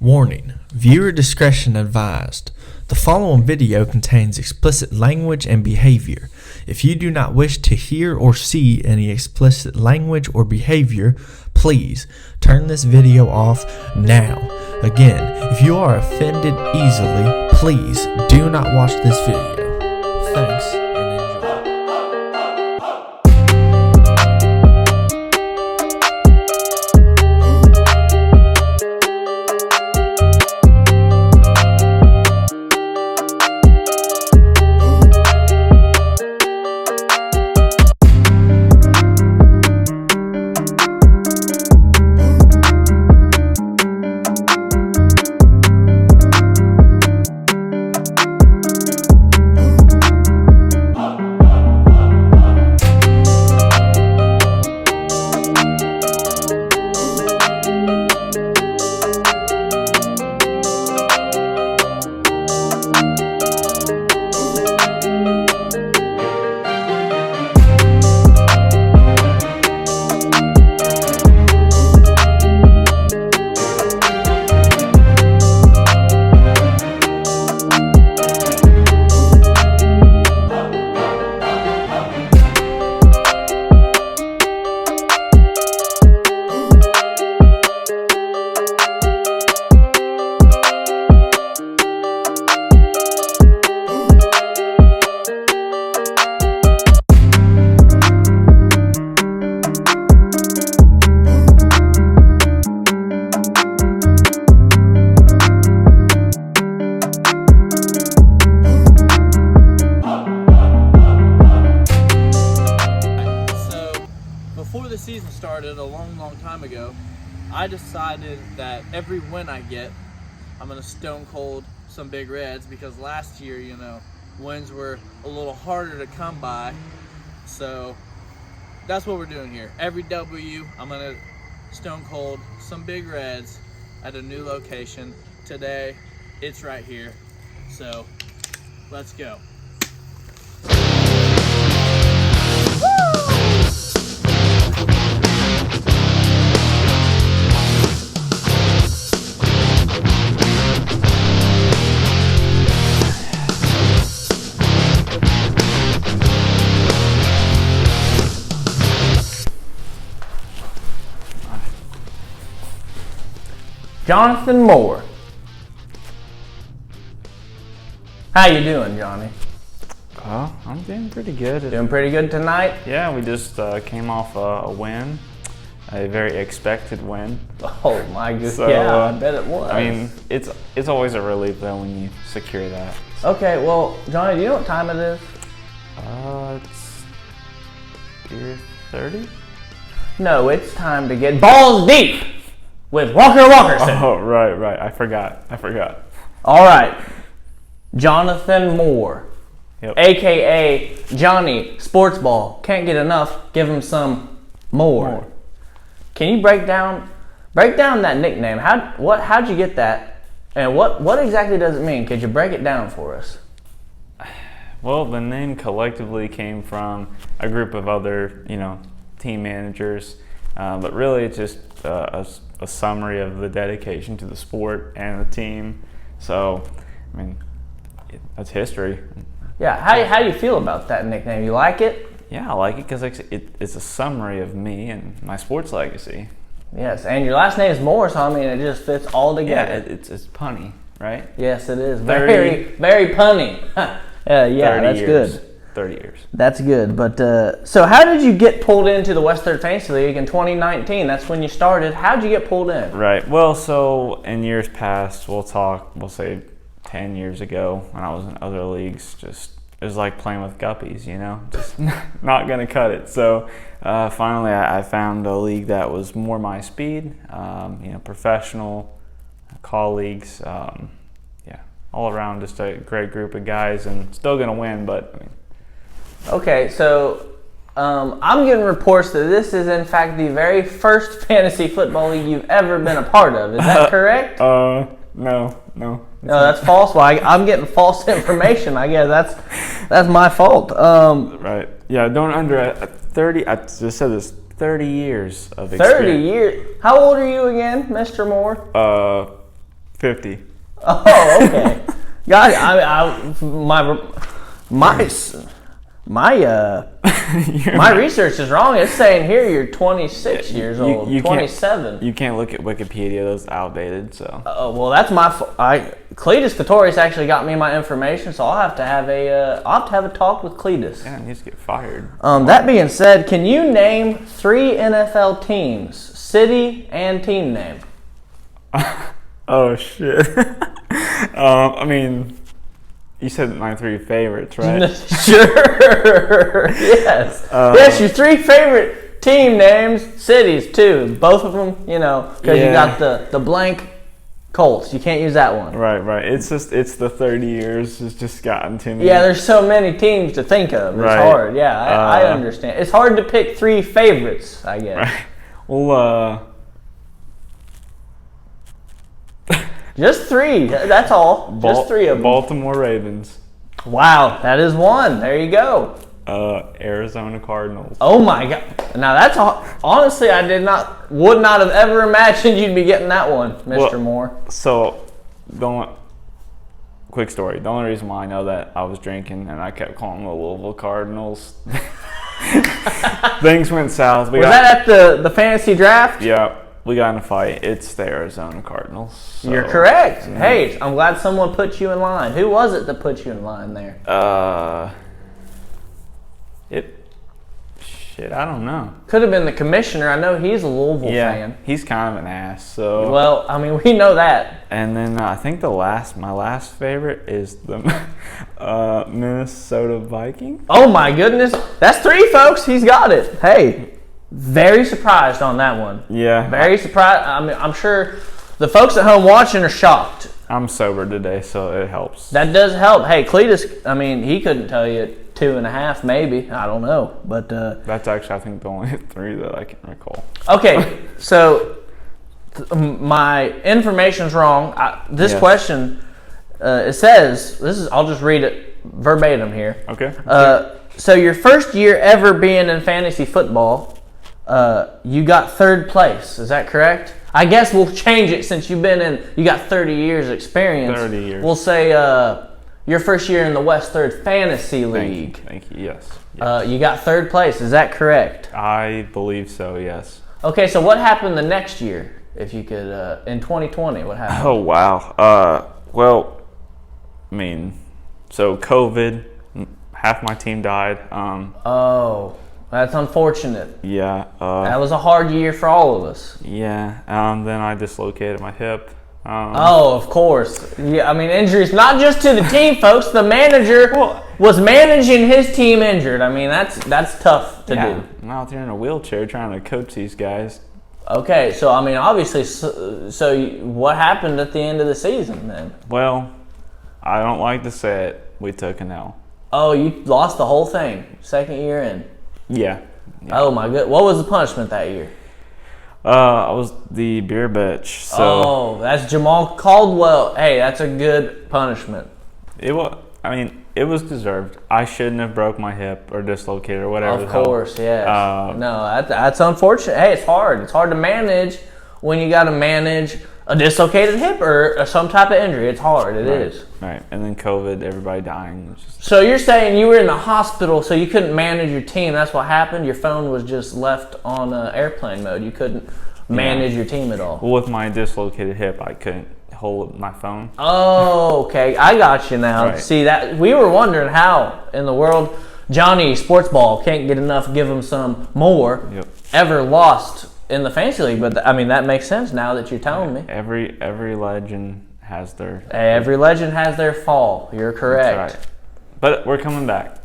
Warning, viewer discretion advised. The following video contains explicit language and behavior. If you do not wish to hear or see any explicit language or behavior, please turn this video off now. Again, if you are offended easily, please do not watch this video. Thanks and enjoy. Season started a long time ago. I decided that every win I get, I'm gonna stone cold some Big Reds, because last year, wins were a little harder to come by. So that's what we're doing here. Every W, I'm gonna stone cold some Big Reds at a new location. Today, it's right here. So let's go. Jonathan Moore. How you doing, Johnny? Well, I'm doing pretty good. Doing pretty good tonight? Yeah, we just came off a win, a very expected win. Oh my goodness! So, yeah, I bet it was. I mean, it's always a relief though when you secure that. Okay, well, Johnny, do you know what time it is? It's year 30. No, it's time to get balls deep with Walkerson. Oh, right. I forgot. All right. Jonathan Moore, Yep. a.k.a. Johnny Sportsball. Can't get enough. Give him some more. Can you break down that nickname? How'd you get that? And what exactly does it mean? Could you break it down for us? Well, the name collectively came from a group of other, team managers, but really it's just a summary of the dedication to the sport and the team. So, I mean, that's history. Yeah, how do you feel about that nickname? You like it? Yeah, I like it because it's a summary of me and my sports legacy. Yes, and your last name is Moore, so I mean it just fits all together. Yeah, it's punny, right? Yes, it is. Very punny. Yeah, that's years. good. 30 years. That's good. But so how did you get pulled into the West 13th League in 2019? That's when you started. How'd you get pulled in? Right. Well, so in years past, we'll say 10 years ago when I was in other leagues, it was like playing with guppies, just not going to cut it. So finally I found a league that was more my speed, professional colleagues, all around just a great group of guys, and still going to win, but I mean. Okay, so I'm getting reports that this is in fact the very first fantasy football league you've ever been a part of. Is that correct? No. No, that's false. Well, I'm getting false information. I guess that's my fault. Right. Yeah. Don't under 30. I just said this. 30 years of experience. 30 years. How old are you again, Mr. Moore? 50. Oh, okay. God, my research is wrong. It's saying here you're 26 years old, 27. You can't look at Wikipedia; those outdated. So. Well, that's my. Cletus Katorius actually got me my information, so I'll have to have a talk with Cletus. Yeah, he needs to get fired. That being said, can you name 3 NFL teams, city and team name? Oh shit. I mean, you said my 3 favorites, right? Sure. Yes. Yes, your 3 favorite team names, cities too. Both of them, because you got the blank Colts. You can't use that one. Right. It's the 30 years has just gotten to me. Yeah, there's so many teams to think of. It's hard. Yeah, I understand. It's hard to pick 3 favorites, I guess. Right. Well, just 3. That's all. Just 3 of them. Baltimore Ravens. Wow, that is one. There you go. Arizona Cardinals. Oh my God! Now that's honestly, I would not have ever imagined you'd be getting that one, Mr. Moore. So, quick story. The only reason why I know that I was drinking and I kept calling the Louisville Cardinals. Things went south. Was that at the fantasy draft? Yeah. We got in a fight. It's the Arizona Cardinals. So, you're correct. Yeah. Hey, I'm glad someone put you in line. Who was it that put you in line there? I don't know. Could have been the commissioner. I know he's a Louisville fan. He's kind of an ass. So. Well, I mean, we know that. And then I think my last favorite is the Minnesota Vikings. Oh my goodness, that's 3, folks. He's got it. Hey. Very surprised on that one. Yeah. Very surprised. I mean, I'm sure the folks at home watching are shocked. I'm sober today, so it helps. That does help. Hey, Cletus, I mean, he couldn't tell you 2.5, maybe. I don't know. But that's actually, I think, the only 3 that I can recall. Okay, so my information's wrong. This question, it says, I'll just read it verbatim here. Okay. So your first year ever being in fantasy football, you got 3rd place. Is that correct? I guess we'll change it since you got 30 years experience. 30 years. We'll say your first year in the West 3rd Fantasy League. Thank you. Yes. You got 3rd place. Is that correct? I believe so, yes. Okay, so what happened the next year? If you could, in 2020, what happened? Oh, wow. Well, I mean, so COVID, half my team died. Oh. That's unfortunate. Yeah. That was a hard year for all of us. Yeah. Then I dislocated my hip. Of course. Yeah. I mean, injuries not just to the team, folks. The manager was managing his team injured. I mean, that's tough to do. I'm out there in a wheelchair trying to coach these guys. Okay, so I mean, obviously, so what happened at the end of the season then? Well, I don't like to say it. We took an L. Oh, you lost the whole thing. 2nd year in. Yeah. Oh my good. What was the punishment that year? I was the beer bitch. So oh, that's Jamal Caldwell. Hey, that's a good punishment. It was deserved. I shouldn't have broke my hip or dislocated or whatever. Of course, yes. No, that's unfortunate. Hey, it's hard. It's hard to manage when you got to manage a dislocated hip or some type of injury. It's hard. It is. Right. And then COVID, everybody dying. So you're saying you were in the hospital, so you couldn't manage your team. That's what happened? Your phone was just left on airplane mode. You couldn't manage your team at all. Well, with my dislocated hip, I couldn't hold my phone. Oh, okay. I got you now. Right. See, that we were wondering how in the world Johnny Sports Ball can't get enough, give him some more, ever lost in the fantasy league. But I mean, that makes sense now that you're telling me. Every legend has their fall. You're correct. That's right. But we're coming back.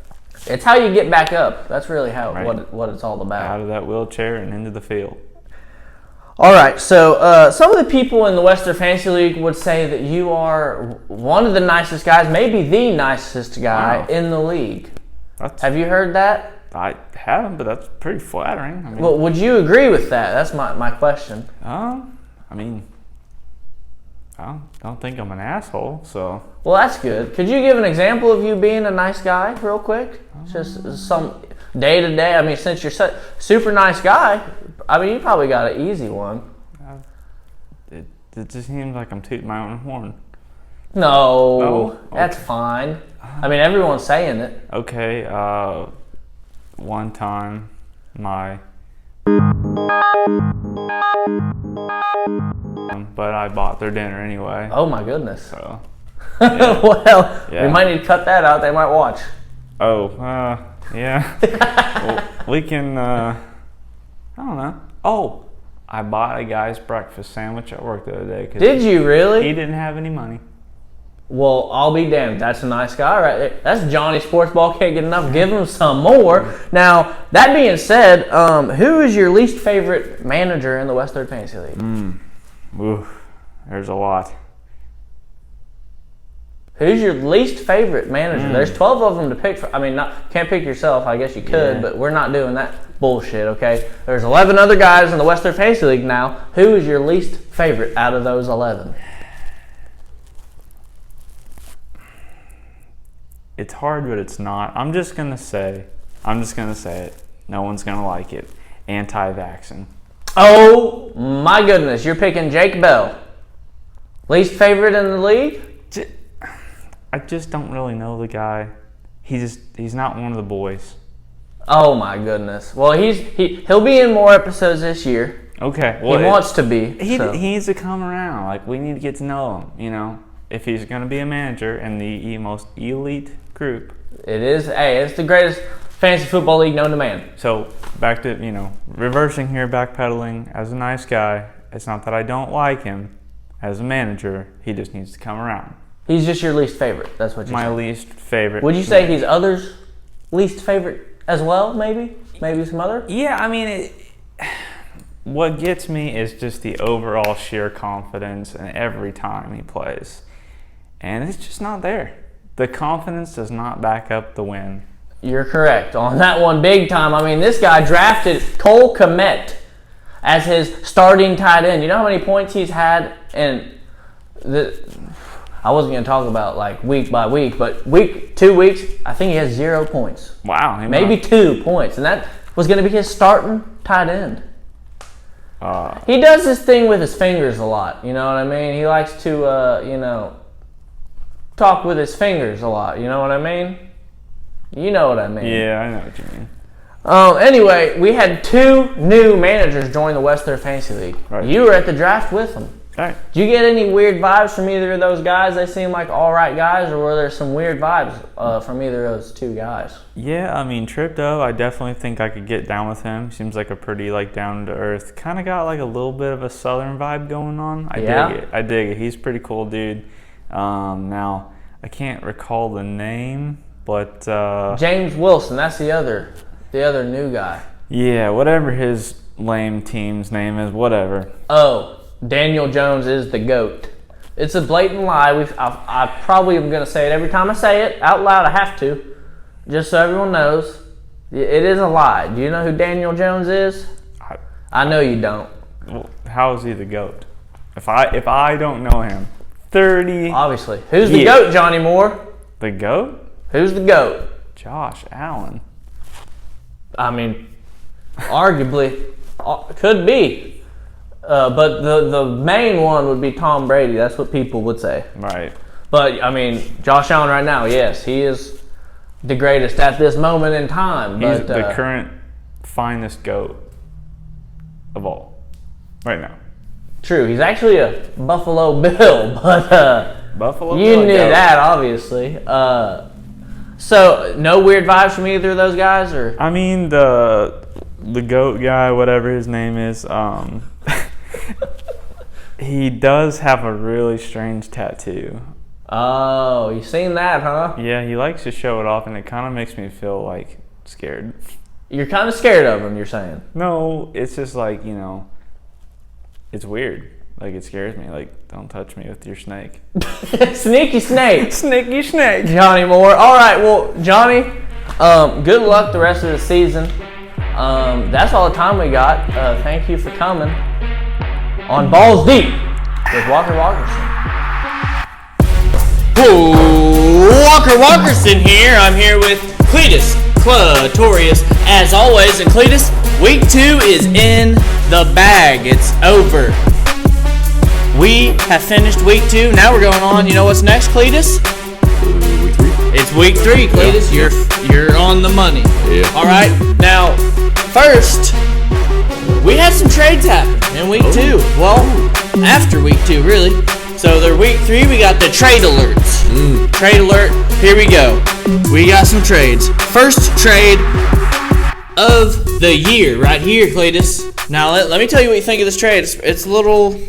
It's how you get back up. That's really how what it's all about. Out of that wheelchair and into the field. All right, so some of the people in the Western Fantasy League would say that you are one of the nicest guys, maybe the nicest guy in the league. Have you heard that? I haven't, but that's pretty flattering. I mean, well, would you agree with that? That's my question. I mean, I don't think I'm an asshole, so. Well, that's good. Could you give an example of you being a nice guy real quick? Just some day to day. I mean, since you're such super nice guy, I mean, you probably got an easy one. It just seems like I'm tooting my own horn. No, that's Okay. fine. I mean, everyone's saying it. Okay, one time but I bought their dinner anyway. Oh my goodness. So, Well, Yeah. we might need to cut that out. They might watch. yeah. Well, we can, I don't know. Oh, I bought a guy's breakfast sandwich at work the other day. 'Cause Did you really? He didn't have any money. Well, I'll be damned. That's a nice guy right there. That's Johnny Sports Ball. Can't get enough. Give him some more. Now, that being said, who is your least favorite manager in the West Third Fantasy League? Ooh, there's a lot. Who's your least favorite manager? There's 12 of them to pick from. I mean, can't pick yourself. I guess you could, Yeah. but we're not doing that bullshit, okay? There's 11 other guys in the West Third Fantasy League now. Who is your least favorite out of those 11? It's hard, but it's not. I'm just gonna say it. No one's gonna like it. Anti-vaxxing. Oh, my goodness. You're picking Jake Bell. Least favorite in the league? I just don't really know the guy. He's not one of the boys. Oh, my goodness. Well, he'll be in more episodes this year. Okay. He wants to be. He so. needs to come around. Like, we need to get to know him, you know? If he's going to be a manager in the most elite group. It is. Hey, it's the greatest fantasy football league known to man. So, back to, reversing here, backpedaling. As a nice guy, it's not that I don't like him. As a manager, he just needs to come around. He's just your least favorite. That's what you're My saying. least favorite. Would you say he's others' least favorite as well, maybe? Maybe some other? Yeah, I mean, what gets me is just the overall sheer confidence in every time he plays. And it's just not there. The confidence does not back up the win. You're correct on that one big time. I mean, this guy drafted Cole Kmet as his starting tight end. You know how many points he's had in I wasn't going to talk about like week by week, but 2 weeks, I think he has 0 points. Wow. Maybe 2 points. And that was going to be his starting tight end. He does this thing with his fingers a lot. You know what I mean? He likes to, talk with his fingers a lot. You know what I mean? You know what I mean. Yeah, I know what you mean. Anyway, we had 2 new managers join the West Third Fantasy League. Right. You were at the draft with them. All right. Did you get any weird vibes from either of those guys? They seem like all right guys, or were there some weird vibes from either of those 2 guys? Yeah, I mean, Tripto, I definitely think I could get down with him. Seems like a pretty, down-to-earth, kind of got, a little bit of a southern vibe going on. I dig it. He's a pretty cool dude. Now, I can't recall the name, but... James Wilson, that's the other new guy. Yeah, whatever his lame team's name is, whatever. Oh, Daniel Jones is the GOAT. It's a blatant lie. I probably am going to say it every time I say it out loud. I have to, just so everyone knows. It is a lie. Do you know who Daniel Jones is? I know you don't. Well, how is he the GOAT? If I don't know him, 30. Obviously. Who's the GOAT, Johnny Moore? The GOAT? Who's the GOAT? Josh Allen. I mean, arguably, could be. But the main one would be Tom Brady. That's what people would say. Right. But, I mean, Josh Allen right now, yes, he is the greatest at this moment in time. He's but, the current finest GOAT of all. Right now. True. He's actually a Buffalo Bill, but Buffalo you Bill knew GOAT. that, obviously. So, no weird vibes from either of those guys? Or I mean, the GOAT guy, whatever his name is, he does have a really strange tattoo. Oh, you seen that, huh? Yeah, he likes to show it off, and it kind of makes me feel, scared. You're kind of scared of him, you're saying? No, it's just it's weird. It scares me. Don't touch me with your snake. Sneaky snake. Sneaky snake. Johnny Moore. All right, well, Johnny, good luck the rest of the season. That's all the time we got. Thank you for coming on Balls Deep with Walkerson. Walkerson here. I'm here with Cletus, Clatorius, as always. And Cletus, week 2 is in the bag. It's over. We have finished week 2. Now we're going on. You know what's next, Cletus? Week 3. It's week 3, Cletus. Yeah. You're on the money. Yeah. All right. Now, first, we had some trades happen in week 2. Well, after week 2, really. So they're week 3. We got the trade alerts. Trade alert. Here we go. We got some trades. First trade of the year, right here, Cletus. Now let me tell you what you think of this trade. It's a little.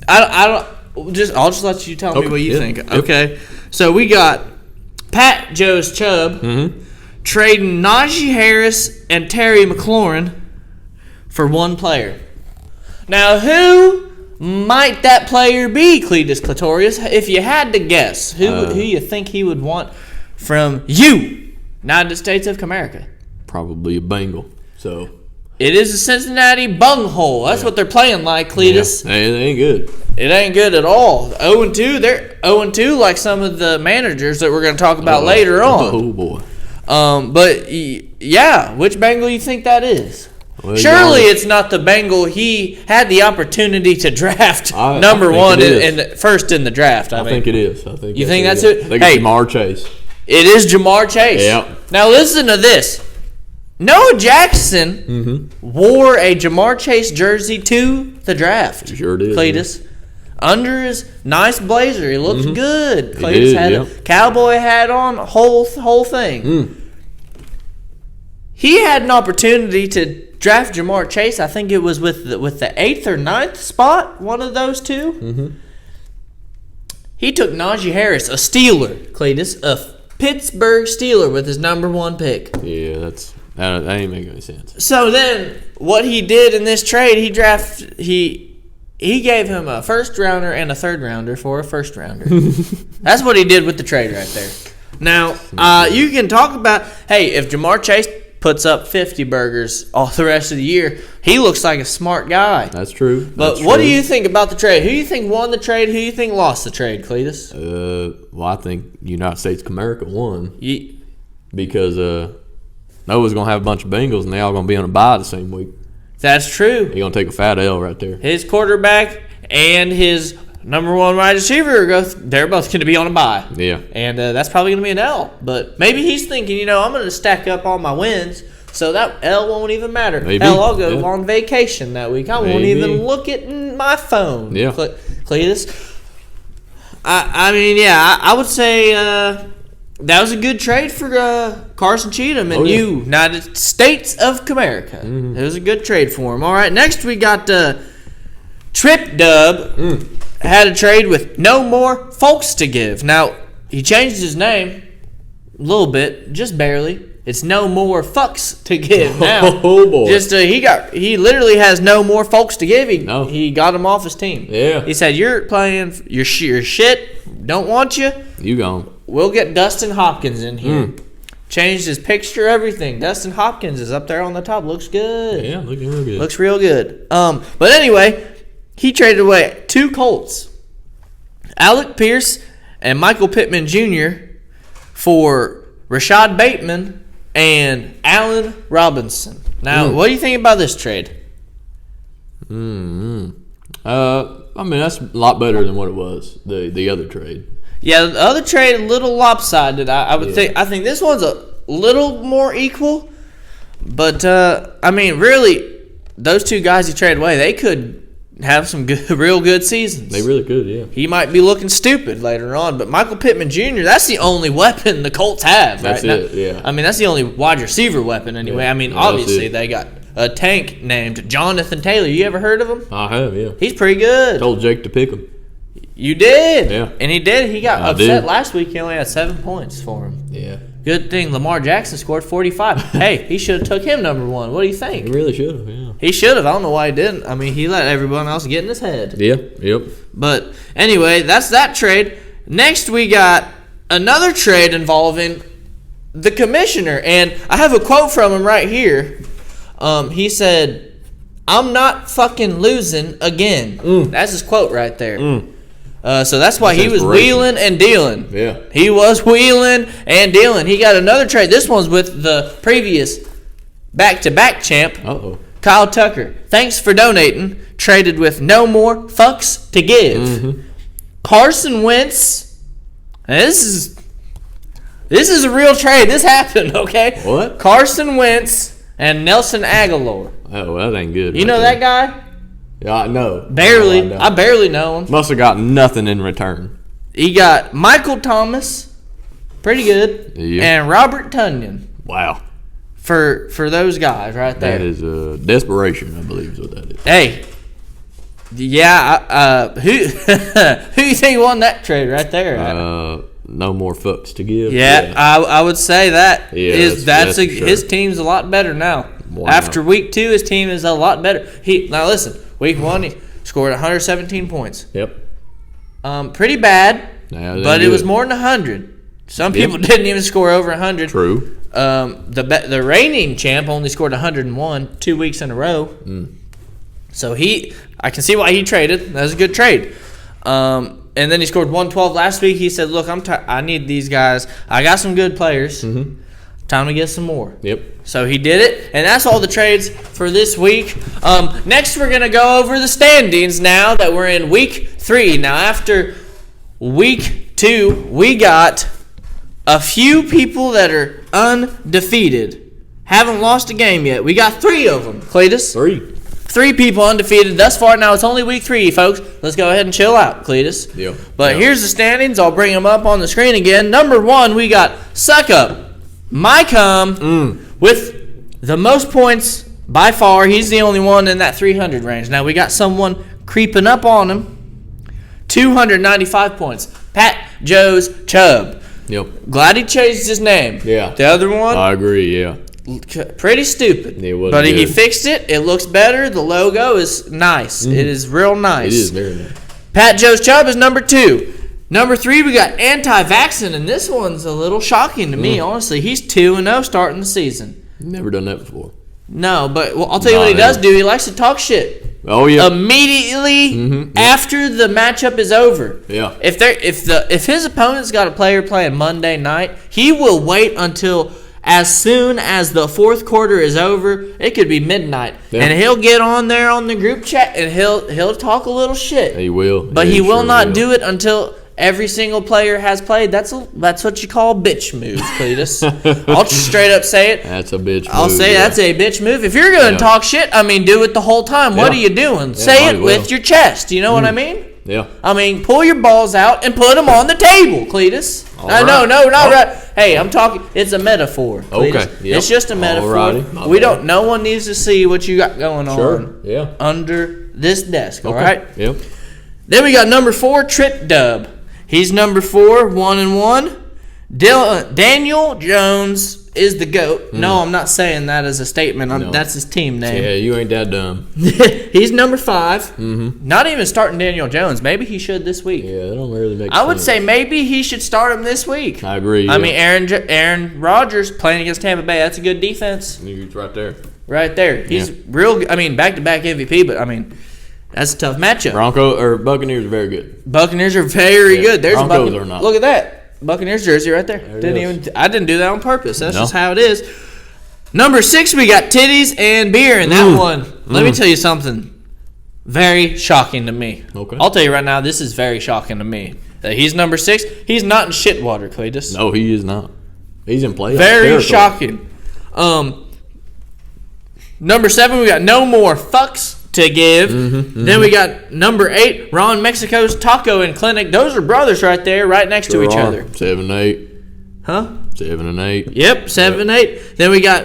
I'll just let you tell me what you think. Yep. Okay. So we got Pat Joe's Chubb trading Najee Harris and Terry McLaurin for one player. Now, who might that player be, Cletus Clitorius? If you had to guess, who you think he would want from you, United States of America? Probably a Bengal. So It is a Cincinnati bunghole. That's what they're playing like, Cletus. yeah, it ain't good. It ain't good at all. 0-2. They're 0-2 like some of the managers that we're going to talk about later on. Oh boy. But yeah, which Bengal you think that is? Well, Surely it's not the Bengal he had the opportunity to draft number I one think it is. first in the draft. I think it is. You think that's it? I think it's Jamar Chase. It is Jamar Chase. Yep. Now listen to this. Noah Jackson wore a Jamar Chase jersey to the draft. Sure did. Cletus. Under his nice blazer. He looks good. Cletus did, had a cowboy hat on, whole thing. He had an opportunity to draft Jamar Chase. I think it was with the 8th or 9th spot, one of those two. He took Najee Harris, a Steeler, Cletus, a Pittsburgh Steeler with his number 1 pick. Yeah, that ain't making any sense. So then, what he did in this trade, he gave him a first rounder and a third rounder for a first rounder. That's what he did with the trade right there. Now, you can talk about, hey, if Jamar Chase puts up 50 burgers all the rest of the year, he looks like a smart guy. That's true. But what do you think about the trade? Who do you think won the trade? Who do you think lost the trade, Cletus? Well, I think United States of America won because Noah's going to have a bunch of Bengals and they all going to be on a bye the same week. That's true. He's going to take a fat L right there. His quarterback and his number 1 wide receiver, they're both going to be on a bye. Yeah. And that's probably going to be an L. But maybe he's thinking, I'm going to stack up all my wins, so that L won't even matter. Maybe. Hell, I'll go on vacation that week. I won't even look at my phone. Yeah. Cletus. I would say that was a good trade for Carson Cheatham and United States of America. It was a good trade for him. All right, next we got Trip Dub. Had a trade with no more folks to give. Now, he changed his name a little bit, just barely. It's no more fucks to give now. Oh boy! Just he literally has no more folks to give. He got him off his team. Yeah. He said, "You're playing your shit. Don't want you. You gone? We'll get Dustin Hopkins in here." Changed his picture, everything. Dustin Hopkins is up there on the top. Looks good. Yeah, looking real good. Looks real good. But anyway. He traded away 2 Colts, Alec Pierce and Michael Pittman Jr. for Rashad Bateman and Allen Robinson. Now, what do you think about this trade? I mean, that's a lot better than what it was, the other trade. Yeah, the other trade a little lopsided. I would think. I think this one's a little more equal. But really, those 2 guys he traded away, they could have some real good seasons. They really could, yeah. He might be looking stupid later on, but Michael Pittman Jr., that's the only weapon the Colts have right now. That's it, yeah. I mean, that's the only wide receiver weapon anyway. Yeah. I mean, obviously they got a tank named Jonathan Taylor. You ever heard of him? I have, yeah. He's pretty good. Told Jake to pick him. You did? Yeah. And he did. He got upset last week. He only had 7 points for him. Yeah. Good thing Lamar Jackson scored 45. Hey, he should have took him number 1. What do you think? He really should have, yeah. He should have. I don't know why he didn't. I mean, he let everyone else get in his head. Yeah, yep. But anyway, that's that trade. Next, we got another trade involving the commissioner. And I have a quote from him right here. He said, "I'm not fucking losing again." That's his quote right there. So that's why he was wheeling and dealing. Yeah. He was wheeling and dealing. He got another trade. This one's with the previous back-to-back champ, Kyle Tucker, thanks for donating. Traded with no more fucks to give. Mm-hmm. Carson Wentz. This is a real trade. This happened, okay? What? Carson Wentz and Nelson Aguilar. Oh, that ain't good. You know that guy? Yeah, I know. Barely. Oh, I barely know him. Must have got nothing in return. He got Michael Thomas, pretty good, Yeah. and Robert Tonyan Wow. for those guys right there. That is desperation, I believe is what that is. Hey, yeah, who who you think won that trade right there? No more fucks to give. Yeah, I would say that Yeah, that's for sure. his team's a lot better now. Wow. After week 2, his team is a lot better. Now listen, week 1 he scored 117 points. Yep. Pretty bad, Nah, that but ain't it was good. more than 100. Some people didn't even score over 100. True. The reigning champ only scored 101 2 weeks in a row. So I can see why he traded. That was a good trade. And then he scored 112 last week. He said, "Look, I need these guys. I got some good players. Time to get some more." Yep. So he did it, and that's all the trades for this week. Next, we're going to go over the standings now that we're in week 3. Now, after week 2, we got a few people that are undefeated. Haven't lost a game yet. We got 3 of them, Cletus. 3 people undefeated thus far. Now, it's only week 3, folks. Let's go ahead and chill out, Cletus. Yep. But here's the standings. I'll bring them up on the screen again. Number 1, we got Suck Up, Mycom, with the most points by far. He's the only one in that 300 range. Now, we got someone creeping up on him. 295 points. Pat Joe's Chubb. Yep. Glad he changed his name. Yeah. The other one, I agree. Yeah. pretty stupid. It wasn't but he good. fixed it. It looks better. The logo is nice. It is real nice. It is very nice. Pat Joe's Chubb is number 2. Number 3, we got Anti-Vaxxin, and this one's a little shocking to me, honestly. He's 2-0 starting the season. Never done that before. No, but I'll tell you what he does do. He likes to talk shit. Oh yeah. Immediately after the matchup is over. Yeah. If his opponent's got a player playing Monday night, he will wait until as soon as the fourth quarter is over. It could be midnight, and he'll get on there on the group chat and he'll talk a little shit. He will. But he will not do it until every single player has played. That's what you call a bitch move, Cletus. I'll just straight up say it. That's a bitch move. I'll say that's a bitch move. If you're going to talk shit, I mean, do it the whole time. What are you doing? Say might it as with well. your chest. You know what I mean? Yeah. I mean, pull your balls out and put them on the table, Cletus. No, not right. Hey, I'm talking. It's a metaphor, Cletus. Okay. Yep. It's just a metaphor. Alrighty. My We bad. don't. No one needs to see what you got going Sure. on Yeah. under this desk. All Okay. right. Yep. Then we got number 4, Trip Dub. He's number 4, 1-1. Daniel Jones is the GOAT. No, I'm not saying that as a statement. No. That's his team name. Yeah, you ain't that dumb. He's number 5. Not even starting Daniel Jones. Maybe he should this week. Yeah, that don't really make sense. I would say maybe he should start him this week. I agree. I mean, Aaron Rodgers playing against Tampa Bay. That's a good defense He's right there. right there. He's real. I mean, back-to-back MVP, but I mean, that's a tough matchup. Buccaneers are very good. Buccaneers are very good. There's Broncos are not. Look at that. Buccaneers jersey right there. There it is. I didn't do that on purpose. That's No. just how it is. Number 6, we got titties and beer in that one. Let me tell you something very shocking to me. Okay. I'll tell you right now, this is very shocking to me. That he's number 6. He's not in shit water, Cletus. No, he is not. He's in playoff Very territory. shocking. Number 7, we got no more fucks to give. Then we got number 8, Ron Mexico's Taco and Clinic. Those are brothers right there, right next to each Sure are. other. 7 and 8. Huh? 7 and 8. Yep, 7, 8. Then we got,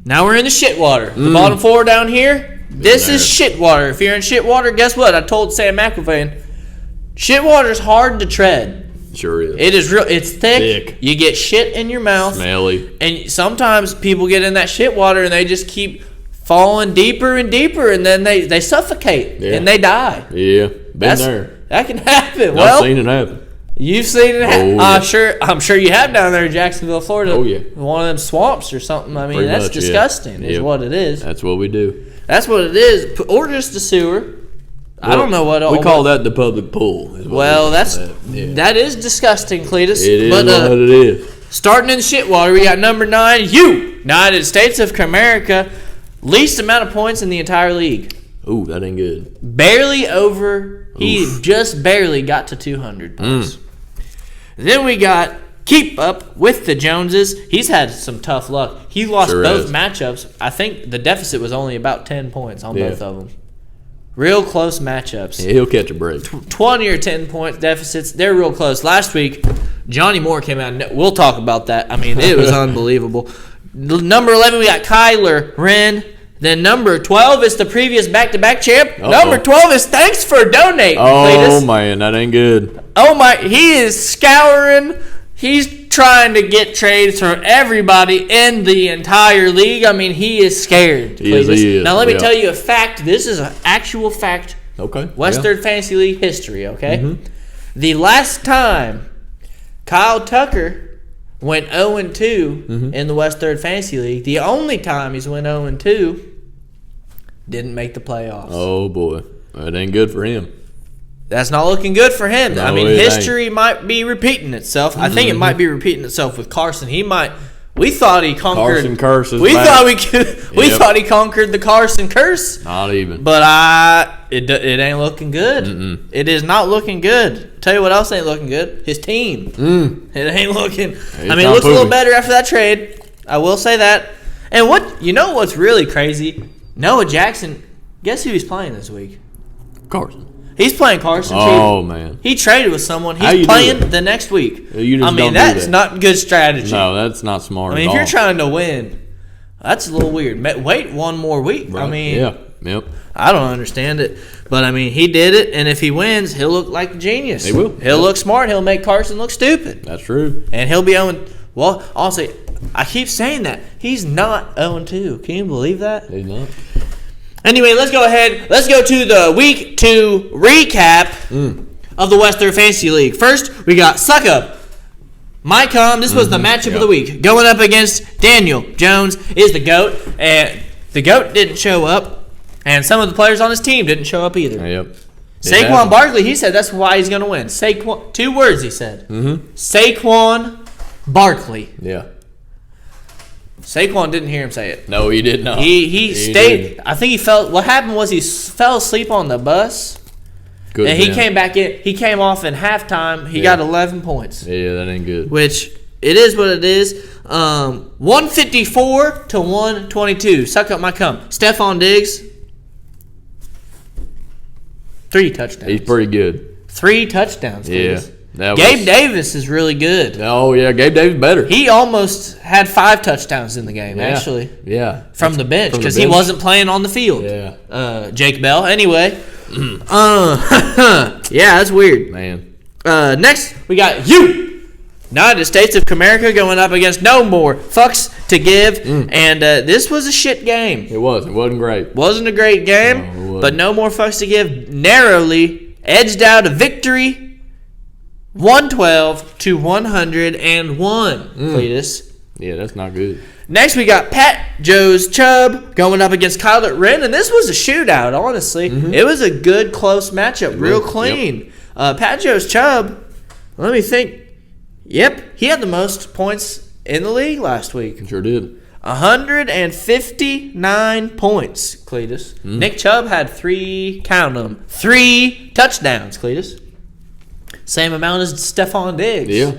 now we're in the shit water. The bottom 4 down here, this is shit water. If you're in shit water, guess what? I told Sam McIlvain, shit water is hard to tread. Sure is. It is real. It's thick. Thick. You get shit in your mouth. Smelly. And sometimes people get in that shit water and they just keep falling deeper and deeper, and then they suffocate and they die. Yeah. Been there. That can happen. I've Well, seen it happen. you've seen it happen. Oh, yeah. I'm sure you have down there in Jacksonville, Florida. Oh, yeah. One of them swamps or something. I mean, Pretty that's much, yeah. disgusting is Yep. what it is. That's what we do. That's what it is. Or just a sewer. I don't know what We call that the public pool. Is what Well, we that's call that. Yeah. that is disgusting, Cletus. It is But what it is. starting in shit water, we got number 9, United States of America. Least amount of points in the entire league. Ooh, that ain't good. Barely over. He just barely got to 200 points. Then we got Keep Up with the Joneses. He's had some tough luck. He lost both matchups. I think the deficit was only about 10 points on both of them. Real close matchups. Yeah, he'll catch a break. 20 or 10 point deficits. They're real close. Last week, Johnny Moore came out. And we'll talk about that. I mean, it was unbelievable. Number 11, we got Kyler Wren. Then number 12 is the previous back-to-back champ. Number 12 is Thanks for Donating. Oh, man, that ain't good. Oh, my. He is scouring. He's trying to get trades from everybody in the entire league. I mean, he is scared. He is. Now, let me tell you a fact. This is an actual fact. Okay. Western Fantasy League history, okay? The last time Kyle Tucker went 0-2 in the West Third Fantasy League, the only time he's went 0-2, didn't make the playoffs. Oh, boy. That ain't good for him. That's not looking good for him. No, I mean, history might be repeating itself. I think it might be repeating itself with Carson. We thought he conquered. Carson curse is we back. thought he conquered the Carson curse. Not even. But it ain't looking good. It is not looking good. Tell you what else ain't looking good. His team. It ain't looking. I mean, it looks a little better after that trade. I will say that. And what's really crazy? Noah Jackson. Guess who he's playing this week? Carson. He's playing Carson. Oh, man. He traded with someone. He's playing the next week. That's not good strategy. No, that's not smart. If you're trying to win, that's a little weird. Wait one more week. Right. I mean, I don't understand it. But, I mean, he did it, and if he wins, he'll look like a genius. He will. He'll look smart. He'll make Carson look stupid. That's true. And he'll be well, honestly, I keep saying that. He's not 0-2. Can you believe that? He's not. Anyway, let's go ahead. Let's go to the Week 2 recap of the Western Fantasy League. First, we got Suck Up. Mycom, this was the matchup of the week. Going up against Daniel Jones is the GOAT. And the GOAT didn't show up. And some of the players on his team didn't show up either. Yep. Saquon Barkley, he said that's why he's going to win. Saquon, 2 words he said. Saquon Barkley. Yeah. Saquon didn't hear him say it. No, he did not. He stayed. Didn't. I think he fell. What happened was he fell asleep on the bus. Good. And he came back in. He came off in halftime. He got 11 points. Yeah, that ain't good. Which it is what it is. 154 to 122. Suck up my cum. Stephon Diggs. 3 touchdowns. He's pretty good. 3 touchdowns. Please. Yeah. Gabe Davis is really good. Oh, yeah. Gabe Davis better. He almost had 5 touchtants in the game, actually. Yeah. From the bench, because he wasn't playing on the field. Yeah. Jake Bell. Anyway. Yeah, that's weird. Man. Next, we got United States of America going up against No More Fucks to Give. And this was a shit game. It was. It wasn't great. Wasn't a great game, No, but No More Fucks to Give narrowly edged out a victory. 112 to 101, Cletus. Yeah, that's not good. Next, we got Pat Joe's Chubb going up against Kyler Wren, and this was a shootout, honestly. It was a good, close matchup, real clean. Pat Joe's Chubb, let me think. Yep, he had the most points in the league last week. Sure did. 159 points, Cletus. Nick Chubb had 3 touchdowns, Cletus. Same amount as Stephon Diggs. Yeah.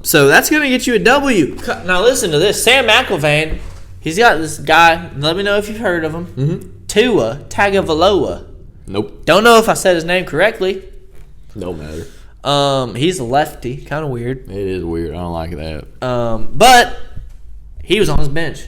So that's going to get you a W. Now listen to this. Sam McIlvain, he's got this guy. Let me know if you've heard of him. Tua Tagovailoa. Nope. Don't know if I said his name correctly. Don't matter. He's a lefty. Kind of weird. It is weird. I don't like that. But he was on his bench.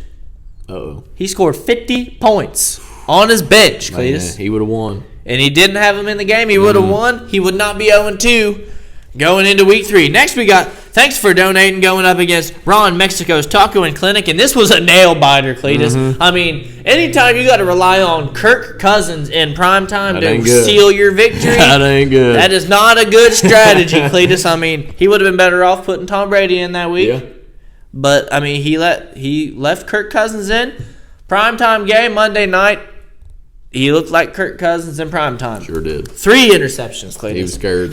Uh-oh. He scored 50 points on his bench, Cletus. He would have won. And he didn't have him in the game. He would have won. He would not be 0-2 going into week 3. Next, we got Thanks for Donating going up against Ron Mexico's Taco and Clinic. And this was a nail-biter, Cletus. I mean, anytime you got to rely on Kirk Cousins in primetime to seal your victory, that ain't good. That is not a good strategy, Cletus. I mean, he would have been better off putting Tom Brady in that week. Yeah. But, I mean, he left Kirk Cousins in. Primetime game, Monday night. He looked like Kirk Cousins in primetime. Sure did. 3 interceptions, Cletus. He was scared.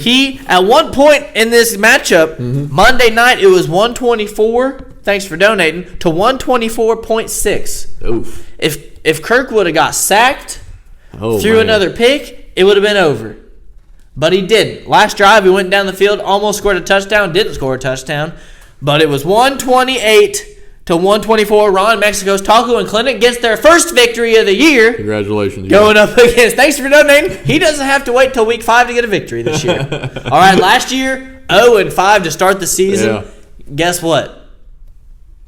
At one point in this matchup, Monday night, it was 124 thanks for donating, to 124.6. Oof. If Kirk would have got sacked, threw man. another pick, it would have been over. But he didn't. Last drive, he went down the field, almost scored a touchdown, didn't score a touchdown. But it was 128 to 124. Ron, Mexico's Taco and Clinic gets their first victory of the year. Congratulations. Going up against, thanks for donating. He doesn't have to wait till week 5 to get a victory this year. All right, last year, 0-5 to start the season. Yeah. Guess what?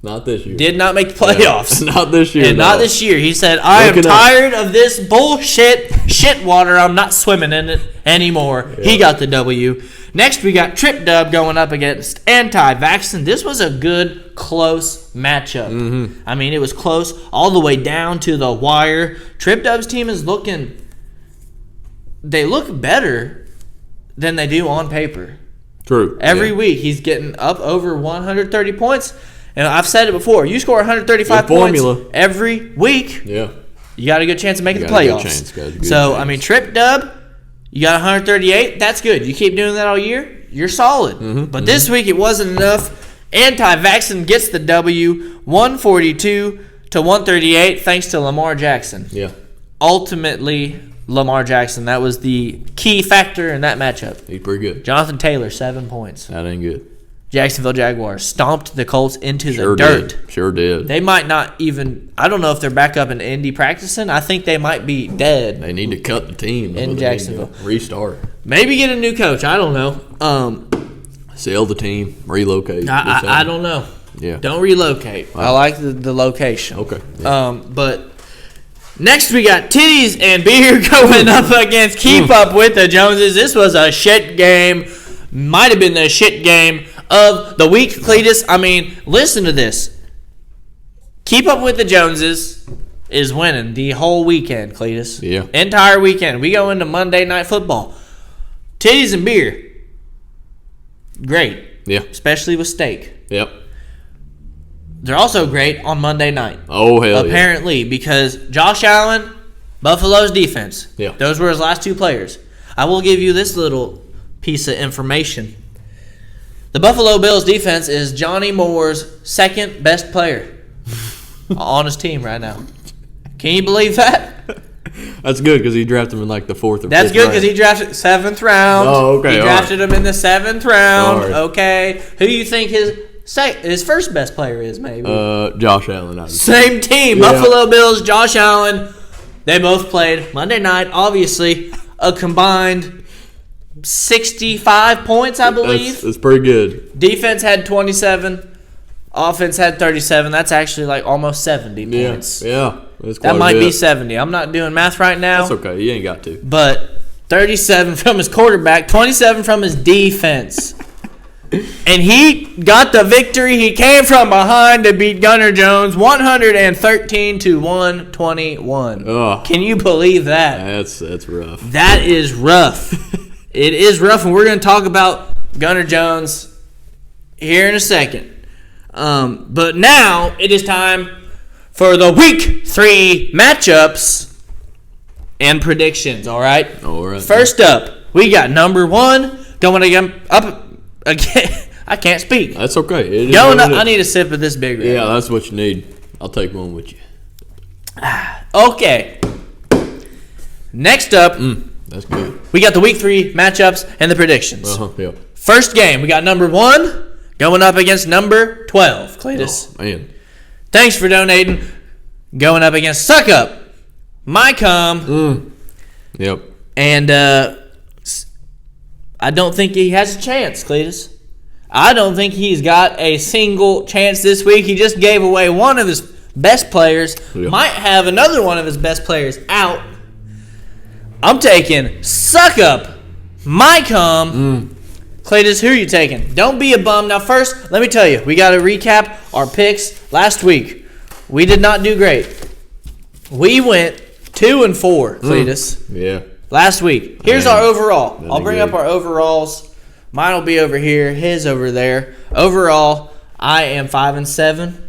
Not this year. Did not make the playoffs. Yeah. Not this year. And not no. this year. He said, I am tired of this bullshit shit water. I'm not swimming in it anymore. Yeah. He got the W. Next, we got Trip Dub going up against Anti-Vaxxin. This was a good, close matchup. Mm-hmm. I mean, it was close all the way down to the wire. Trip Dub's team is looking – they look better than they do on paper. True. Every week, he's getting up over 130 points. And I've said it before. You score 135 points every week, yeah, you got a good chance of making the playoffs. So, I mean, Trip Dub, you got 138. That's good. You keep doing that all year, you're solid. Mm-hmm, but this week, it wasn't enough. Anti-Vaxxin gets the W, 142 to 138, thanks to Lamar Jackson. Yeah. Ultimately, Lamar Jackson, that was the key factor in that matchup. He's pretty good. Jonathan Taylor, 7 points. That ain't good. Jacksonville Jaguars stomped the Colts into the dirt. Sure did. They might not even – I don't know if they're back up in Indy practicing. I think they might be dead. They need to cut the team. In Jacksonville. Restart. Maybe get a new coach. I don't know. Sell the team. Relocate. I don't know. Yeah. Don't relocate. I like the location. Okay. Yeah. But next we got Titties and Beer going up against Keep Up with the Joneses. This was a shit game. Might have been the shit game of the week, Cletus. I mean, listen to this. Keep Up with the Joneses is winning the whole weekend, Cletus. Yeah. Entire weekend. We go into Monday Night Football. Titties and Beer. Great. Yeah. Especially with steak. Yep. They're also great on Monday night. Oh, hell apparently, because Josh Allen, Buffalo's defense. Yeah. Those were his last two players. I will give you this little piece of information. The Buffalo Bills defense is Johnny Moore's second best player on his team right now. Can you believe that? That's good because he drafted him in like the 4th or 5th That's good because round. he drafted 7th round. Oh, okay. He drafted him in the 7th round. All right. Okay. Who do you think his first best player is, maybe? Josh Allen. Same team. Yeah. Buffalo Bills, Josh Allen. They both played Monday night. Obviously, a combined 65 points, I believe. That's pretty good. Defense had 27. Offense had 37. That's actually like almost 70 points. Yeah. That's That quite might a be bit. 70. I'm not doing math right now. That's okay. You ain't got to. But 37 from his quarterback, 27 from his defense. And he got the victory. He came from behind to beat Gunnar Jones 113 to 121. Oh. Can you believe that? That's rough. That is rough. It is rough, and we're going to talk about Gunnar Jones here in a second. But now it is time for the Week 3 matchups and predictions, all right? All right. First up, we got number 1 going up again. I can't speak. That's okay. Going up, I need a sip of this big red. Yeah, that's what you need. I'll take one with you. Okay. Next up, That's good. we got the Week 3 matchups and the predictions. Yeah. First game, we got number 1 going up against number 12, Cletus. Oh, man. Thanks for donating. Going up against Suck Up, MyCom, Yep. and I don't think he has a chance, Cletus. I don't think he's got a single chance this week. He just gave away one of his best players. Yep. Might have another one of his best players out. I'm taking Suck Up, MyCom. Cletus, who are you taking? Don't be a bum. Now, first, let me tell you, we got to recap our picks last week. We did not do great. We went 2-4, Cletus, Yeah. last week. Here's Man, our overall. that I'll ain't bring good. up our overalls. Mine will be over here. His over there. Overall, I am 5-7,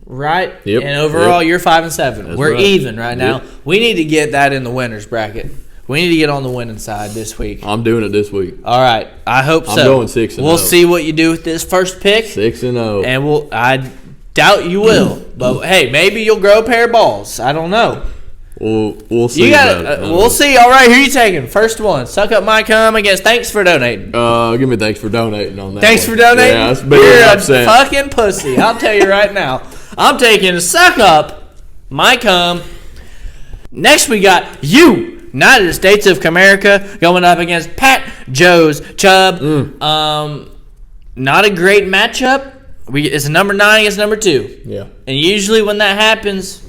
right? Yep. And overall, Yep. you're 5-7. That's We're right. even right now. Yep. We need to get that in the winners bracket. We need to get on the winning side this week. I'm doing it this week. All right, I hope I'm so. going 6-0. We'll see what you do with this first pick, 6-0. and Doubt you will. But, hey, maybe you'll grow a pair of balls. I don't know. We'll see. We'll see. All right, who are you taking? First one. Suck up my cum against thanks for donating. Give me thanks for donating on that. Thanks one. for donating? Yeah, that's bigger You're than a I'm saying. fucking pussy. I'll tell you right now. I'm taking suck up my cum. Next, we got United States of America going up against Pat Joe's Chubb. Not a great matchup. It's number 9 against number 2. Yeah. And usually when that happens,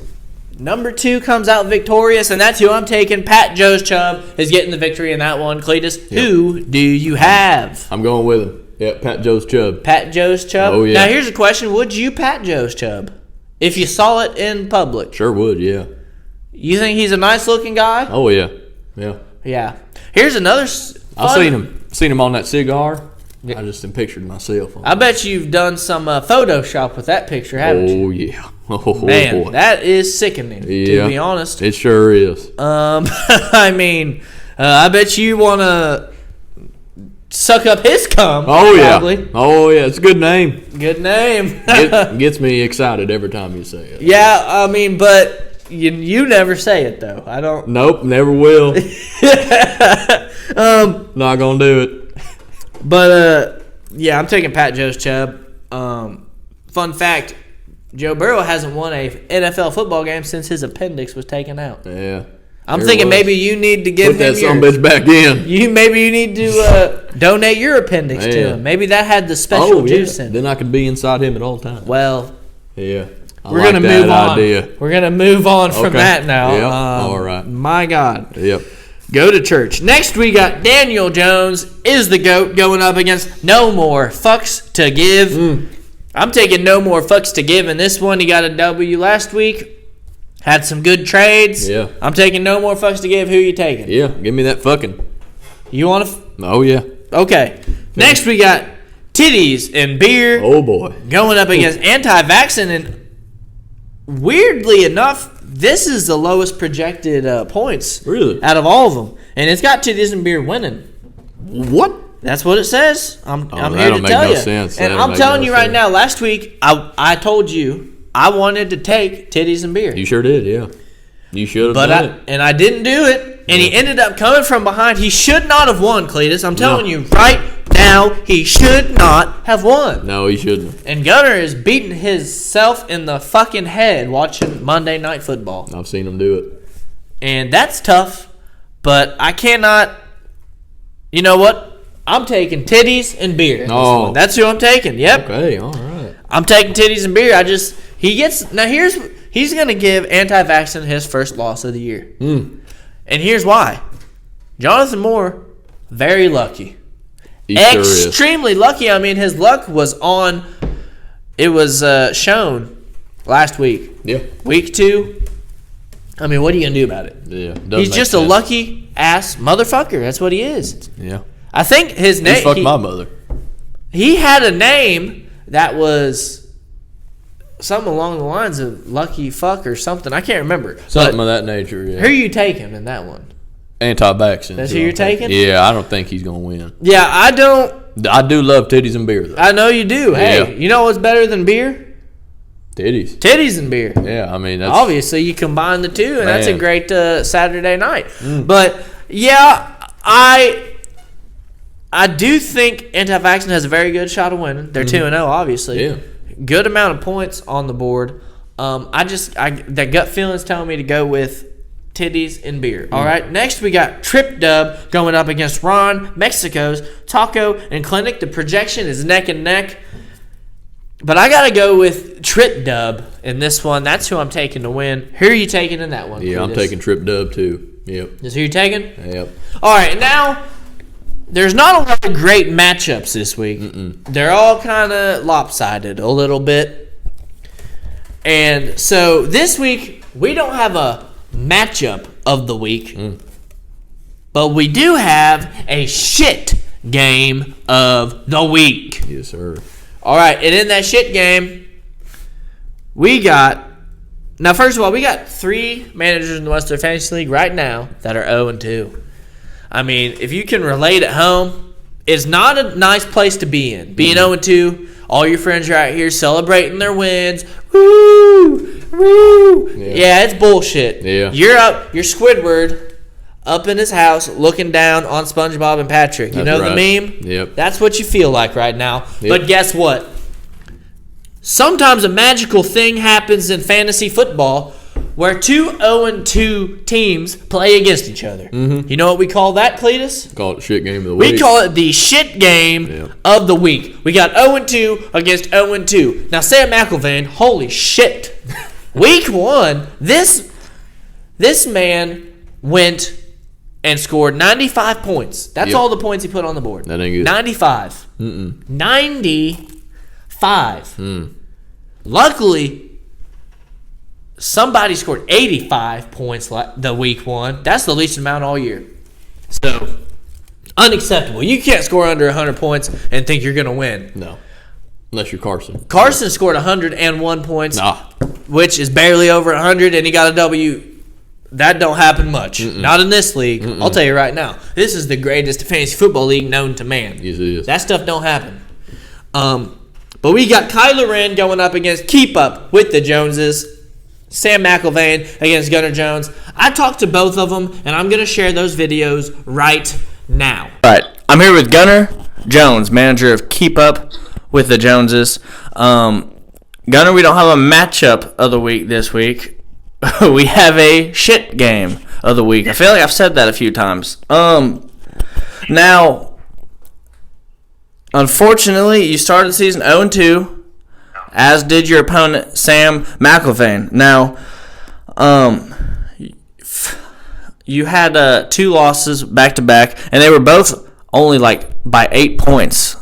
number 2 comes out victorious, and that's who I'm taking. Pat Joe's Chubb is getting the victory in that one. Cletus, who do you have? I'm going with him. Yeah, Pat Joe's Chubb. Pat Joe's Chubb? Oh, yeah. Now, here's a question. Would you Pat Joe's Chubb if you saw it in public? Sure would, yeah. You think he's a nice-looking guy? Oh, yeah. Yeah. Yeah. Here's another I've seen him on that cigar. I just pictured myself. I bet you've done some Photoshop with that picture, haven't you? Oh, yeah. Oh, Man, boy. that is sickening, to be honest. It sure is. I mean, I bet you want to suck up his cum. Oh, probably. yeah. Oh, yeah. It's a good name. Good name. Gets me excited every time you say it. Yeah, I mean, but you never say it, though. I don't. Nope, never will. Not going to do it. But, yeah, I'm taking Pat Joe's Chubb. Fun fact, Joe Burrow hasn't won a NFL football game since his appendix was taken out. Yeah. I'm thinking maybe you need to give Put him that son bitch back in. Maybe you need to donate your appendix to him. Maybe that had the special juice in it. Then I could be inside him at all times. Well, yeah. We're going to move on. Idea. We're going to move on from that now. Yep. All right. My God. Yep. Go to church. Next, we got Daniel Jones is the GOAT going up against No More Fucks to Give. I'm taking No More Fucks to Give in this one. He got a W last week. Had some good trades. Yeah. I'm taking No More Fucks to Give. Who you taking? Yeah. Give me that fucking. You want to? Oh, yeah. Okay. Next, we got Titties and Beer. Oh, boy. Going up against Anti-Vaxxing. And weirdly enough, this is the lowest projected points out of all of them. And it's got Titties and Beer winning. What? That's what it says. I'm here to make tell no you. sense. And I'm telling you right now, last week, I told you I wanted to take Titties and Beer. You sure did, yeah. You should have done it. And I didn't do it. And he ended up coming from behind. He should not have won, Cletus. I'm telling you right now, he should not have won. No, he shouldn't. And Gunner is beating himself in the fucking head watching Monday Night Football. I've seen him do it. And that's tough, but I cannot. You know what? I'm taking Titties and Beer. Oh. That's who I'm taking. Yep. Okay, all right. I'm taking Titties and Beer. He's going to give Anti-Vaxxing his first loss of the year. And here's why. Jonathan Moore, very lucky. He sure is. Extremely lucky. I mean, his luck was on. It was shown last week. Yeah. Week 2. I mean, what are you going to do about it? Yeah. He's just a lucky ass motherfucker. That's what he is. Yeah. I think his name. He fucked my mother. He had a name that was something along the lines of Lucky Fuck or something. I can't remember. Something of that nature, yeah. Who are you taking in that one? Anti-vaccine. That's who you're taking? Yeah, I don't think he's going to win. Yeah, I don't. I do love Titties and Beer, though. I know you do. Hey, Yeah. you know what's better than beer? Titties. Titties and beer. Yeah, I mean, that's... Obviously, you combine the two, and that's a Man. great Saturday night. But, yeah, I do think Anti-Vaxxing has a very good shot of winning. They're 2-0, obviously. Yeah. Good amount of points on the board. That gut feeling's telling me to go with Titties and Beer. All right, next we got Trip Dub going up against Ron, Mexico's Taco and Clinic. The projection is neck and neck. But I got to go with Trip Dub in this one. That's who I'm taking to win. Who are you taking in that one? Yeah, I'm taking Trip Dub, too. Yep. Is who you're taking? Yep. All right, now there's not a lot of great matchups this week. They're all kind of lopsided a little bit. And so this week, we don't have a matchup of the week, but we do have a shit game of the week. Yes, sir. All right, and in that shit game, we got... Now, first of all, we got 3 managers in the Western Fantasy League right now that are 0-2. I mean, if you can relate at home, it's not a nice place to be in. Being 0-2 All your friends are out here celebrating their wins. Woo! Woo! Yeah, it's bullshit. Yeah. You're Squidward up in his house looking down on SpongeBob and Patrick. You know the meme? Yep. That's what you feel like right now. Yep. But guess what? Sometimes a magical thing happens in fantasy football where 2 0-2 teams play against each other. Mm-hmm. You know what we call that, Cletus? Call it shit game of the week. We call it the shit game of the week. We got 0-2 against 0-2. Now, Sam McIlvain, holy shit. Week 1, this man went and scored 95 points. That's all the points he put on the board. That ain't good. 95. 95. Luckily, somebody scored 85 points the week 1. That's the least amount all year. So, unacceptable. You can't score under 100 points and think you're going to win. No. Unless you're Carson. Carson scored 101 points, Nah. which is barely over 100, and he got a W. That don't happen much. Not in this league. I'll tell you right now. This is the greatest fantasy football league known to man. Yes, it is. That stuff don't happen. But we got Kyler Wren going up against Keep Up with the Joneses. Sam McIlvain against Gunnar Jones. I talked to both of them, and I'm going to share those videos right now. All right, I'm here with Gunnar Jones, manager of Keep Up with the Joneses. Gunnar, we don't have a matchup of the week this week. We have a shit game of the week. I feel like I've said that a few times. Now, unfortunately, you started the season 0-2. As did your opponent, Sam McIlvain. Now, you had 2 losses back-to-back, and they were both only, by 8 points.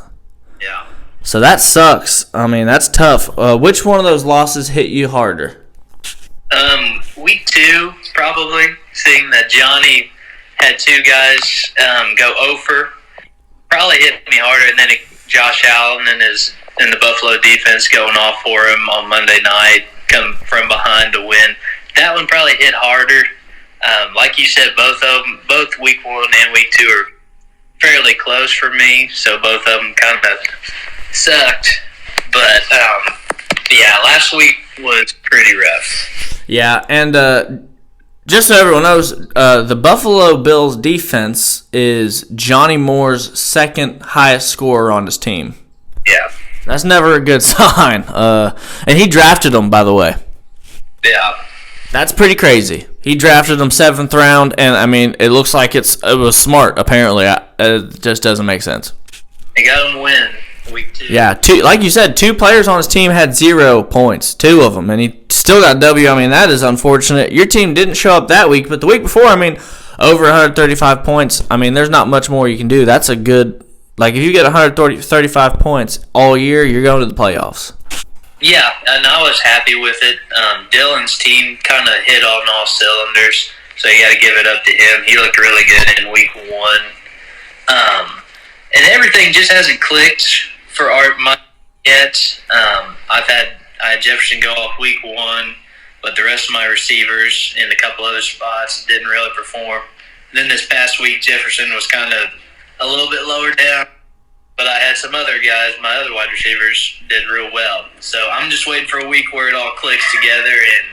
Yeah. So that sucks. I mean, that's tough. Which one of those losses hit you harder? Week 2, probably, seeing that Johnny had 2 guys go over. Probably hit me harder, and then Josh Allen and the Buffalo defense going off for him on Monday night, come from behind to win. That one probably hit harder. Like you said, both week 1 and week 2 are fairly close for me, so both of them kind of sucked. But, yeah, last week was pretty rough. Yeah, and just so everyone knows, the Buffalo Bills defense is Johnny Moore's second highest scorer on his team. Yeah. That's never a good sign. And he drafted him, by the way. Yeah. That's pretty crazy. He drafted him 7th round, and I mean, it looks like it was smart. Apparently, it just doesn't make sense. They got him to win week 2. Yeah, like you said, 2 players on his team had 0 points, 2 of them, and he still got W. I mean, that is unfortunate. Your team didn't show up that week, but the week before, I mean, over 135 points. I mean, there's not much more you can do. That's a good. Like, if you get 135 points all year, you're going to the playoffs. Yeah, and I was happy with it. Dylan's team kind of hit on all cylinders, so you got to give it up to him. He looked really good in week 1. And everything just hasn't clicked for my yet. I had Jefferson go off week 1, but the rest of my receivers in a couple other spots didn't really perform. Then this past week, Jefferson was kind of a little bit lower down, but I had some other guys, my other wide receivers, did real well. So I'm just waiting for a week where it all clicks together, and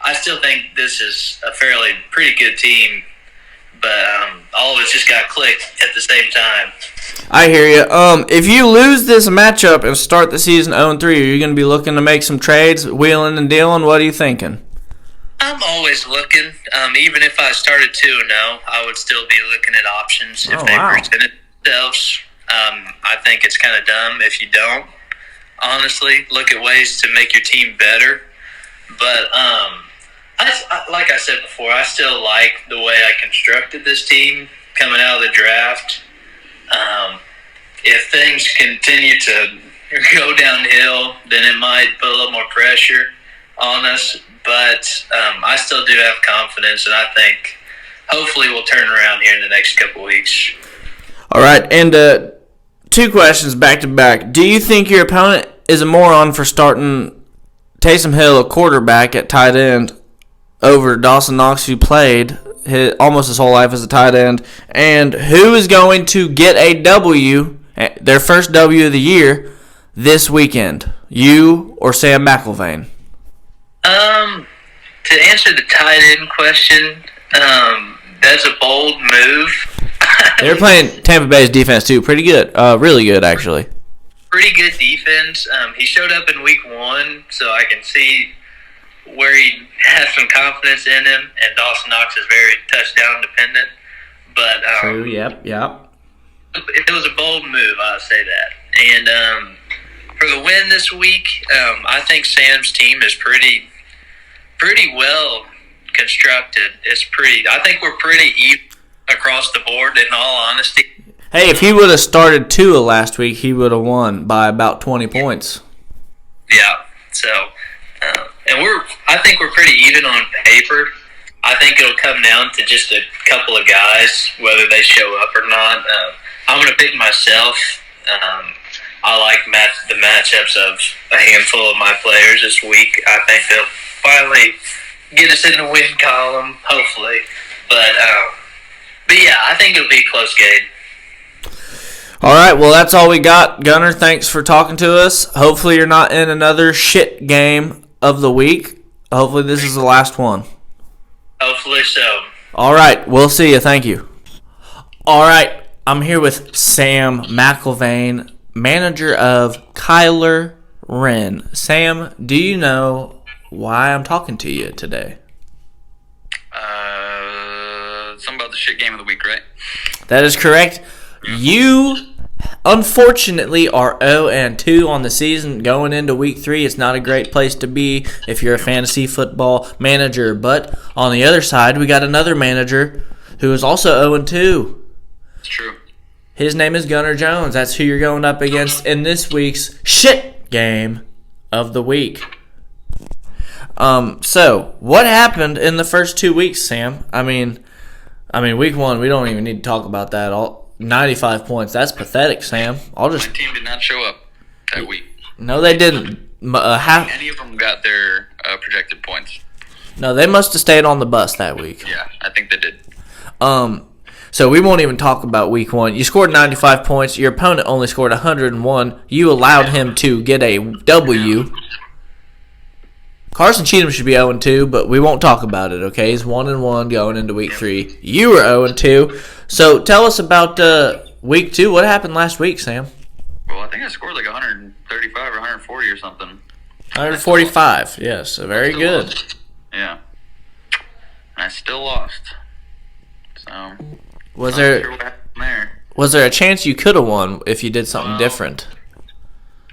I still think this is a fairly pretty good team, but all of it's just got clicked at the same time. I hear you. If you lose this matchup and start the season 0-3, are you going to be looking to make some trades, wheeling and dealing? What are you thinking? I'm always looking. Even if I started 2-0, I would still be looking at options if they presented themselves. I think it's kind of dumb if you don't. Honestly, look at ways to make your team better. But like I said before, I still like the way I constructed this team coming out of the draft. If things continue to go downhill, then it might put a little more pressure on us. But I still do have confidence, and I think hopefully we'll turn around here in the next couple weeks. All right, and 2 questions back to back. Do you think your opponent is a moron for starting Taysom Hill, a quarterback, at tight end over Dawson Knox, who played almost his whole life as a tight end? And who is going to get a W, their first W of the year, this weekend? You or Sam McIlvain? To answer the tight end question, that's a bold move. They were playing Tampa Bay's defense too. Pretty good. Really good, actually. Pretty good defense. He showed up in week 1, so I can see where he has some confidence in him. And Dawson Knox is very touchdown dependent. But True. Yep. it was a bold move, I'll say that. And for the win this week, I think Sam's team is pretty well constructed. I think we're pretty even across the board, in all honesty. Hey, if he would have started Tua last week, he would have won by about 20 points. Yeah. So, and I think we're pretty even on paper. I think it'll come down to just a couple of guys, whether they show up or not. I'm going to pick myself. I like the matchups of a handful of my players this week. I think they'll finally get us in the win column, hopefully. But yeah, I think it'll be a close game. All right, well, that's all we got. Gunner, thanks for talking to us. Hopefully you're not in another shit game of the week. Hopefully this is the last one. Hopefully so. All right, we'll see you. Thank you. All right, I'm here with Sam McIlvain, manager of Kyler Wren. Sam, do you know why I'm talking to you today? Something about the shit game of the week, right? That is correct. You, unfortunately, are 0-2 on the season going into week 3. It's not a great place to be if you're a fantasy football manager. But on the other side, we got another manager who is also 0-2. It's true. His name is Gunnar Jones. That's who you're going up against in this week's shit game of the week. So, what happened in the first 2 weeks, Sam? I mean, week 1, we don't even need to talk about that. 95 points. That's pathetic, Sam. My team did not show up that week. No, they didn't. Any of them got their projected points. No, they must have stayed on the bus that week. Yeah, I think they did. So we won't even talk about week 1. You scored 95 points. Your opponent only scored 101. You allowed him to get a W. Carson Cheatham should be 0-2, but we won't talk about it, okay? He's 1-1 going into week 3. You were 0-2. So tell us about week 2. What happened last week, Sam? Well, I think I scored like 135 or 140 or something. 145, yes. Very good. Lost. Yeah. And I still lost. So, Was not sure what happened there. Was there a chance you could have won if you did something different?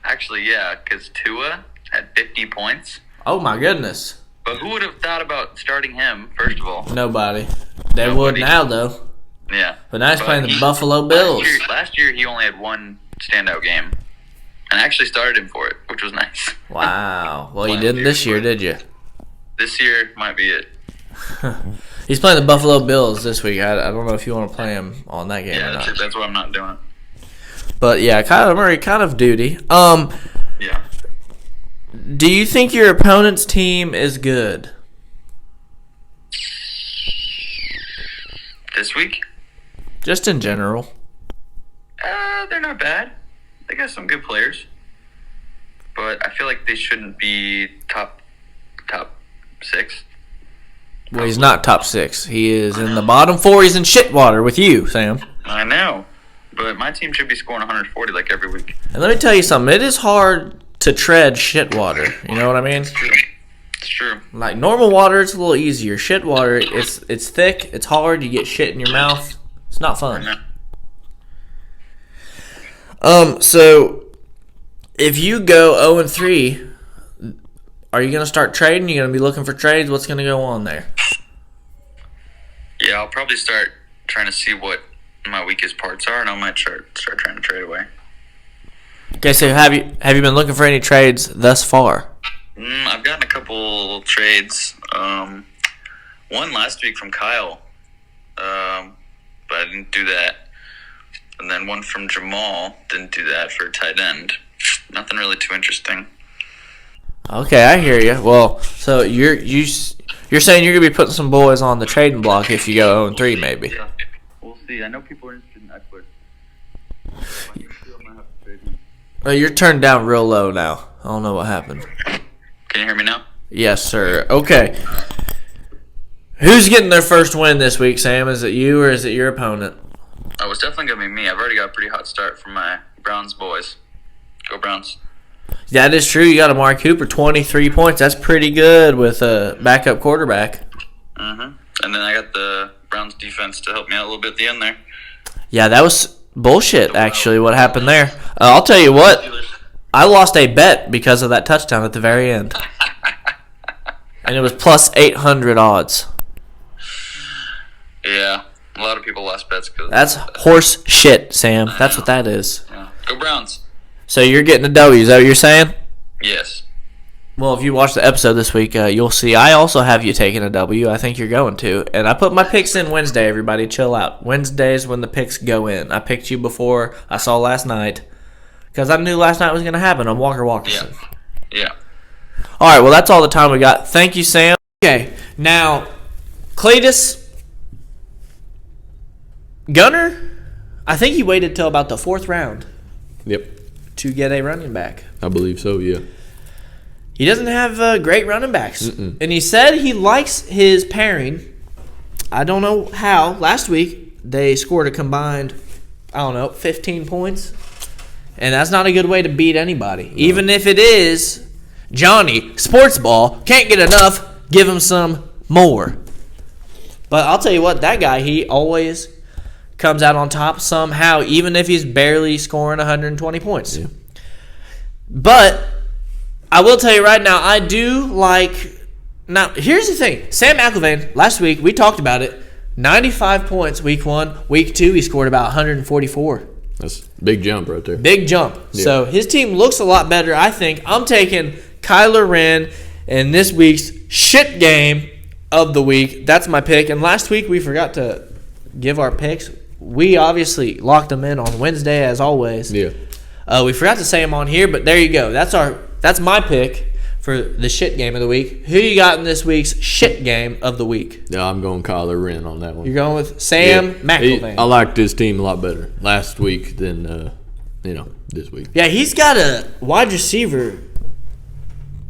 Actually, yeah, because Tua had 50 points. Oh, my goodness. But who would have thought about starting him, first of all? Nobody. They would now, though. Yeah. But now he's playing the Buffalo Bills. Last year, he only had one standout game. And I actually started him for it, which was nice. Wow. Well, you didn't this year, did you? This year might be it. He's playing the Buffalo Bills this week. I don't know if you want to play him on that game or Yeah, not. that's why I'm not doing it. But, yeah, Kyler Murray, kind of duty. Yeah. Do you think your opponent's team is good? This week? Just in general. They're not bad. They got some good players. But I feel like they shouldn't be top 6. Well, he's not top 6. He is in the bottom 4. He's in shit water with you, Sam. I know. But my team should be scoring 140 like every week. And let me tell you something. It is hard to tread shit water. You know what I mean? It's true. Like normal water, it's a little easier. Shit water, it's thick, it's hard. You get shit in your mouth. It's not fun. So if you go 0-3, are you gonna start trading? You gonna be looking for trades? What's gonna go on there? Yeah, I'll probably start trying to see what my weakest parts are, and I might start trying to trade away. Okay, so have you been looking for any trades thus far? I've gotten a couple trades. One last week from Kyle, but I didn't do that. And then one from Jamal, didn't do that for a tight end. Nothing really too interesting. Okay, I hear you. Well, so you're saying you're gonna be putting some boys on the trading block if you go 0-3, maybe. Yeah, we'll see. I know people are interested in Eckler. You're turned down real low now. I don't know what happened. Can you hear me now? Yes, sir. Okay. Who's getting their first win this week, Sam? Is it you or is it your opponent? Oh, it's definitely going to be me. I've already got a pretty hot start from my Browns boys. Go Browns. That is true. You got Amari Cooper, 23 points. That's pretty good with a backup quarterback. Mm-hmm. And then I got the Browns defense to help me out a little bit at the end there. Yeah, that was bullshit, actually, what happened there. I'll tell you what. I lost a bet because of that touchdown at the very end. And it was plus 800 odds. Yeah, a lot of people lost bets because that's horse shit, Sam. That's what that is. Yeah. Go Browns. So you're getting a W, is that what you're saying? Yes. Well, if you watch the episode this week, you'll see I also have you taking a W. I think you're going to. And I put my picks in Wednesday, everybody. Chill out. Wednesday's when the picks go in. I picked you before I saw last night because I knew last night was going to happen on Walkerson. Yeah. All right, well, that's all the time we got. Thank you, Sam. Okay, now, Cletus, Gunner, I think he waited till about the 4th round. Yep. To get a running back. I believe so, yeah. He doesn't have great running backs. Mm-mm. And he said he likes his pairing. I don't know how. Last week, they scored a combined, 15 points. And that's not a good way to beat anybody. No. Even if it is Johnny, sports ball, can't get enough, give him some more. But I'll tell you what, that guy, he always comes out on top somehow, even if he's barely scoring 120 points. Yeah. But I will tell you right now, I do like... Now, here's the thing. Sam McIlvain, last week, we talked about it. 95 points week 1. Week 2, he scored about 144. That's a big jump right there. Big jump. Yeah. So his team looks a lot better, I think. I'm taking Kyler Wren in this week's shit game of the week. That's my pick. And last week, we forgot to give our picks. We obviously locked them in on Wednesday, as always. Yeah. We forgot to say them on here, but there you go. That's my pick for the shit game of the week. Who you got in this week's shit game of the week? Yeah, I'm going Kyler Wren on that one. You're going with Sam McIlvain. I liked his team a lot better last week than this week. Yeah, he's got a wide receiver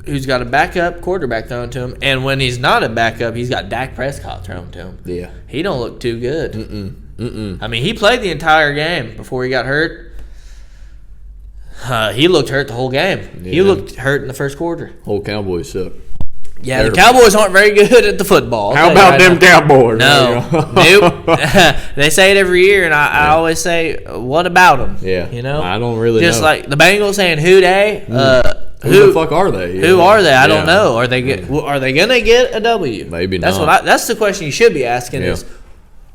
who's got a backup quarterback thrown to him, and when he's not a backup, he's got Dak Prescott thrown to him. Yeah. He don't look too good. Mm-mm. I mean, he played the entire game before he got hurt. He looked hurt the whole game. Yeah. He looked hurt in the first quarter. Whole Cowboys suck. Yeah, the Cowboys aren't very good at the football. How about them Cowboys? No. Nope. They say it every year, and I always say, what about them? Yeah. You know? I don't really Just know. like the Bengals saying, who they? Who the fuck are they? Who are they? I don't know. Are they going to get a W? Maybe that's not. That's the question you should be asking is,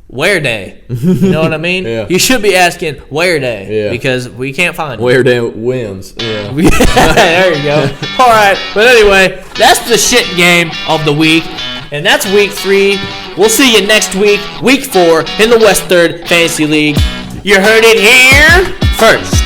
where they? You know what I mean? Yeah. You should be asking where they, yeah. because we can't find them. Where they wins. Yeah. There you go. All right. But anyway, that's the shit game of the week. And that's week 3. We'll see you next week, week 4, in the West 3rd Fantasy League. You heard it here first.